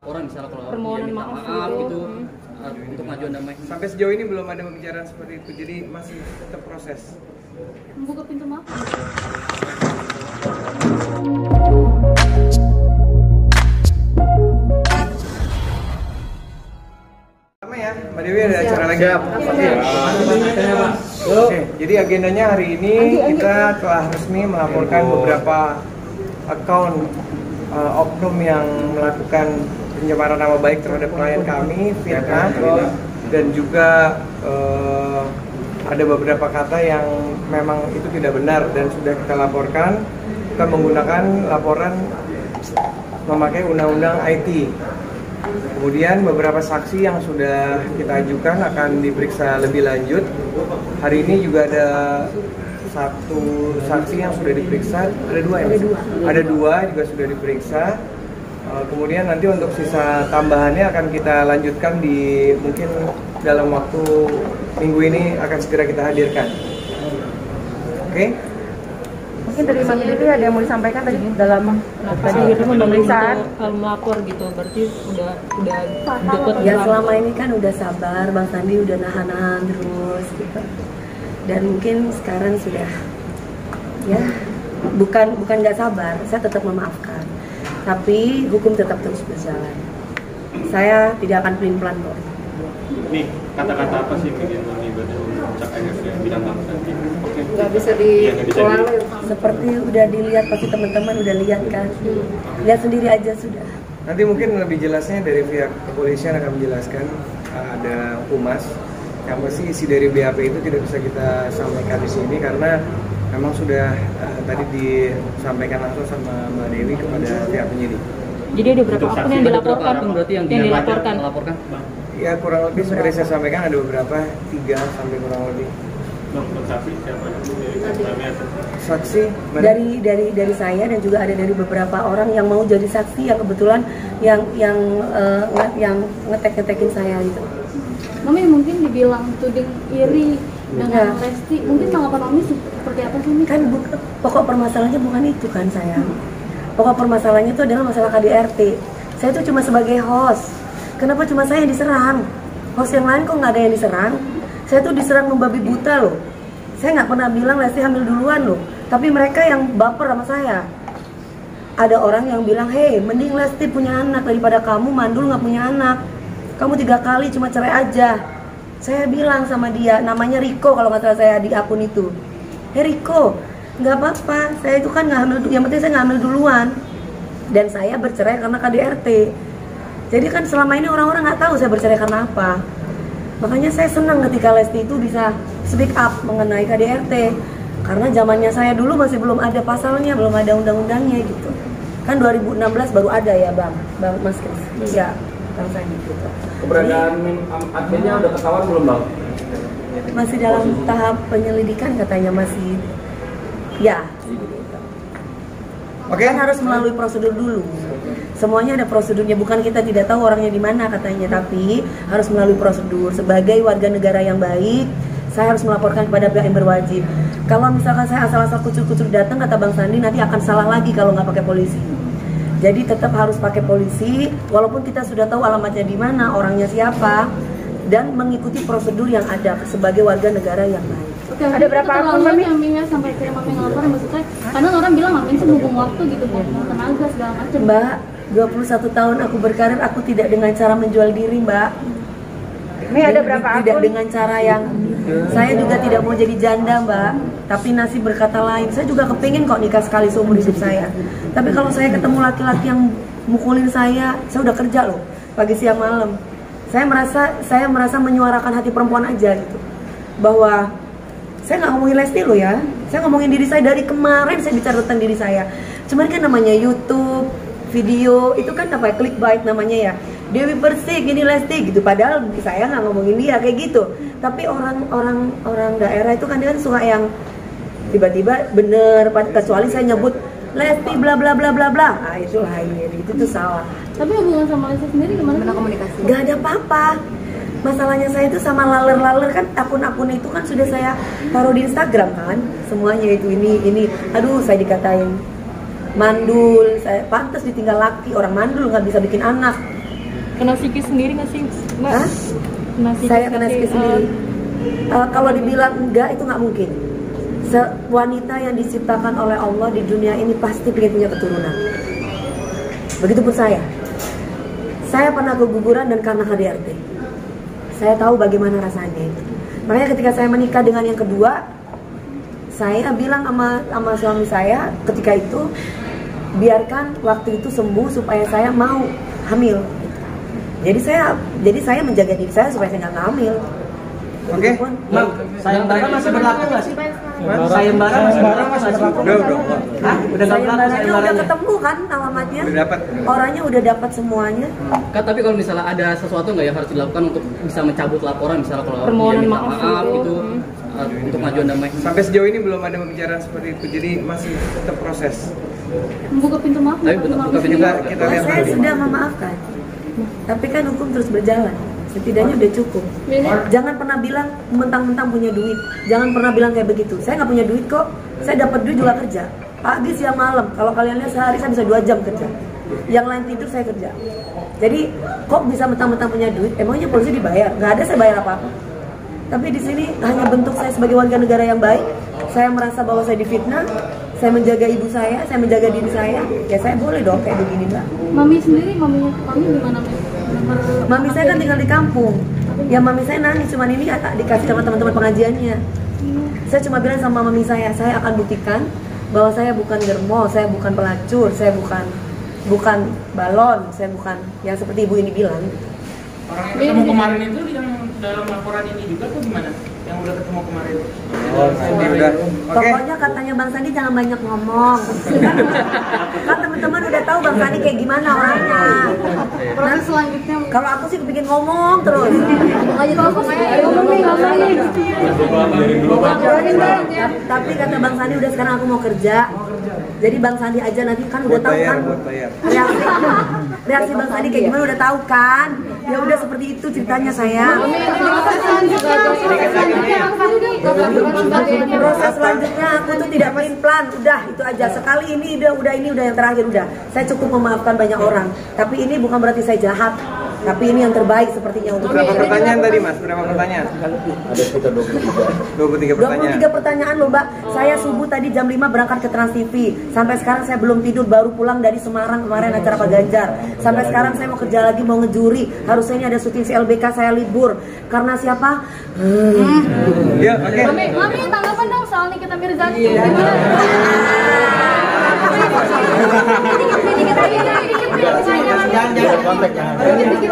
orang misalnya kalau permohonan dia minta maaf gitu untuk ngajuan damai. Sampai sejauh ini belum ada pembicaraan seperti itu, jadi masih tetap proses. Membuka pintu maaf. Sama ya, Mbak Dewi ada acara lagi. Oke, jadi agendanya hari ini kita telah resmi melaporkan beberapa akun oknum yang melakukan pencemaran nama baik terhadap klien kami, fitnah, dan juga ada beberapa kata yang memang itu tidak benar dan sudah kita laporkan. Kita menggunakan laporan memakai undang-undang IT. Kemudian beberapa saksi yang sudah kita ajukan akan diperiksa lebih lanjut. Hari ini juga ada satu saksi yang sudah diperiksa, ada dua ya? Ada dua juga sudah diperiksa. Kemudian nanti untuk sisa tambahannya akan kita lanjutkan di mungkin dalam waktu minggu ini akan segera kita hadirkan. Oke? Mungkin dari Mami itu ada yang mau disampaikan tadi dalam tadi itu pemeriksaan Melapor gitu, berarti udah deket. Ya selama ini kan udah sabar, Bang Sandi udah nahan-nahan terus gitu. Dan mungkin sekarang sudah ya bukan nggak sabar, saya tetap memaafkan. Tapi hukum tetap terus berjalan. Saya tidak akan pelin-pelan kok. Nih, kata-kata apa sih yang mengibatkan puncak energi yang bilang Bang Sandi? nggak bisa ditolerir. Seperti udah dilihat, pasti teman-teman udah lihat kan. Lihat sendiri aja sudah. Nanti mungkin lebih jelasnya dari pihak kepolisian akan menjelaskan, ada humas. Yang pasti isi dari BAP itu tidak bisa kita sampaikan di sini karena memang sudah tadi disampaikan langsung sama Mbak Dewi kepada pihak penyidik. Jadi ada berapa akun yang dilaporkan? Berarti yang dilaporkan. Ya kurang lebih seperti saya sampaikan ada beberapa, 3 sampai kurang lebih. Saksi siapa? Saksi dari saya dan juga ada dari beberapa orang yang mau jadi saksi yang kebetulan yang ngetek-ngetekin saya gitu. Mami mungkin dibilang tuding iri dengan Lesti, mungkin tanggapan Mami seperti apa sih? Kan pokok permasalahannya bukan itu kan sayang. Pokok permasalahannya itu adalah masalah KDRT. Saya itu cuma sebagai host. Kenapa cuma saya yang diserang? Host yang lain kok nggak ada yang diserang? Saya tuh diserang membabi buta loh. Saya nggak pernah bilang Lesti hamil duluan loh. Tapi mereka yang baper sama saya. Ada orang yang bilang, hei mending Lesti punya anak daripada kamu mandul nggak punya anak. Kamu 3 kali cuma cerai aja. Saya bilang sama dia, namanya Riko kalau nggak salah saya di akun itu. Hei Riko, nggak apa-apa. Saya itu kan nggak hamil, yang penting saya nggak hamil duluan. Dan saya bercerai karena KDRT. Jadi kan selama ini orang-orang nggak tahu saya bercerai karena apa. Makanya saya senang ketika Lesti itu bisa speak up mengenai KDRT. Karena zamannya saya dulu masih belum ada pasalnya, belum ada undang-undangnya gitu. Kan 2016 baru ada ya Bang Mas Kris. Ya. Gitu. Keberadaan adminnya udah ketahuan belum Bang? Masih dalam tahap penyelidikan katanya masih. Ya. Oke. Kan harus melalui prosedur dulu. Semuanya ada prosedurnya, bukan kita tidak tahu orangnya di mana katanya, tapi harus melalui prosedur. Sebagai warga negara yang baik, saya harus melaporkan kepada pihak yang berwajib. Kalau misalkan saya asal-asal kucur-kucur datang, kata Bang Sandi, nanti akan salah lagi kalau nggak pakai polisi. Jadi tetap harus pakai polisi, walaupun kita sudah tahu alamatnya di mana, orangnya siapa, dan mengikuti prosedur yang ada sebagai warga negara yang baik. Oke, ada berapa akun Mami yang sampai ke Mami ngelapor maksudnya? Karena orang bilang Mami itu buang waktu gitu, buang tenaga segala macam. Mbak, 21 tahun aku berkarir, aku tidak dengan cara menjual diri, Mbak. Ini ada berapa akun? Tidak dengan cara yang saya juga tidak mau jadi janda Mbak, tapi nasib berkata lain. Saya juga kepingin kok nikah sekali seumur hidup saya. Tapi kalau saya ketemu laki-laki yang mukulin saya udah kerja loh, pagi siang malam. Saya merasa menyuarakan hati perempuan aja gitu. Bahwa saya nggak ngomongin Lesti loh ya, saya ngomongin diri saya dari kemarin saya bicara tentang diri saya. Cuman kan namanya YouTube, video itu kan apa clickbait namanya ya. Dewi Persik ini Lesti gitu, padahal saya nggak ngomongin dia kayak gitu. Tapi orang daerah itu kan dia kan suka yang tiba-tiba bener, kecuali saya nyebut Lesti bla bla bla bla bla, ah itu lain, itu tuh salah. Tapi hubungan sama Lesti sendiri gimana komunikasi? Gak ada apa-apa. Masalahnya saya itu sama laler kan, akun-akun itu kan sudah saya taruh di Instagram kan, semuanya itu ini, aduh saya dikatain mandul, saya pantas ditinggal laki, orang mandul nggak bisa bikin anak. Kena psikis sendiri nggak sih, Mbak? Hah? Saya kena psikis sendiri. Kalau dibilang enggak, itu nggak mungkin. Wanita yang diciptakan oleh Allah di dunia ini pasti pengen punya keturunan. Begitupun saya. Saya pernah keguguran dan karena KDRT. Saya tahu bagaimana rasanya itu. Makanya ketika saya menikah dengan yang kedua, saya bilang sama suami saya ketika itu, biarkan waktu itu sembuh supaya saya mau hamil. Jadi saya menjaga diri saya supaya saya nggak hamil. Oke. Bang, sayembara masih berlaku nggak sih? Sayembara masih berlaku nggak sih? Udah. Hah? Udah nggak berlaku Sayembaranya udah sayembaranya? ketemu kan alamatnya? Udah dapat. Orangnya udah dapat semuanya. Kak, tapi kalau misalnya ada sesuatu nggak yang harus dilakukan untuk bisa mencabut laporan, misalnya kalau Permohonan dia minta maaf maaf gitu. gitu, untuk majuan damai. Sampai sejauh ini belum ada pembicaraan seperti itu, jadi masih tetap proses. Membuka pintu maaf. Tapi buka pintu maaf. Kita lihat Saya nanti. sudah memaafkan. Tapi kan hukum terus berjalan. Setidaknya udah cukup. Jangan pernah bilang mentang-mentang punya duit. Jangan pernah bilang kayak begitu. Saya nggak punya duit kok. Saya dapat duit juga kerja. Pagi, siang, malam. Kalau kalian lihat sehari saya bisa 2 jam kerja. Yang lain tidur saya kerja. Jadi kok bisa mentang-mentang punya duit? Emangnya polisi dibayar? Nggak ada saya bayar apa-apa. Tapi di sini hanya bentuk saya sebagai warga negara yang baik. Saya merasa bahwa saya difitnah. Saya menjaga ibu saya menjaga diri saya. Ya saya boleh dong kayak begini, Mbak. Mami sendiri, mami gimana, Mi? Mami saya kan tinggal di kampung. Ya mami saya nangis, cuman ini dikasih sama teman-teman pengajiannya. Saya cuma bilang sama mami saya akan buktikan bahwa saya bukan germo, saya bukan pelacur, saya bukan balon, saya bukan yang seperti ibu ini bilang. Orang yang ketemu kemarin itu yang dalam laporan ini juga tuh gimana? Yang udah ketemu kemarin? Oh, Sandi udah. Oke. Pokoknya katanya Bang Sandi jangan banyak ngomong. Kan teman-teman udah tahu Bang Sandi kayak gimana orangnya. Proses selanjutnya. Kalau aku sih kepingin ngomong terus. Lanjut ngomong nih. Tapi kata Bang Sandi udah sekarang aku mau kerja. Jadi Bang Sandi aja nanti kan udah tahu kan Buat bayar. reaksi Bang Sandi kayak gimana udah tahu kan. Ya udah seperti itu ceritanya saya. Proses selanjutnya aku tuh tidak main plan, udah itu aja. Sekali ini udah yang terakhir udah. Saya cukup memaafkan banyak orang. Tapi ini bukan berarti saya jahat. Tapi ini yang terbaik sepertinya untuk Berapa pertanyaan tadi, Mas? Berapa pertanyaan? Ada sekitar 23 pertanyaan. 23 pertanyaan loh, Mbak. Saya subuh tadi jam 5 berangkat ke Trans TV. Sampai sekarang saya belum tidur, baru pulang dari Semarang kemarin acara Pak Ganjar. Sampai sekarang saya mau kerja lagi, mau ngejuri. Harusnya ini ada syuting CLBK, saya libur. Karena siapa? Ya, oke. Mami, tanggapan dong soal Nikita Mirzani. Jangan kontak, jangan. Dikit-dikit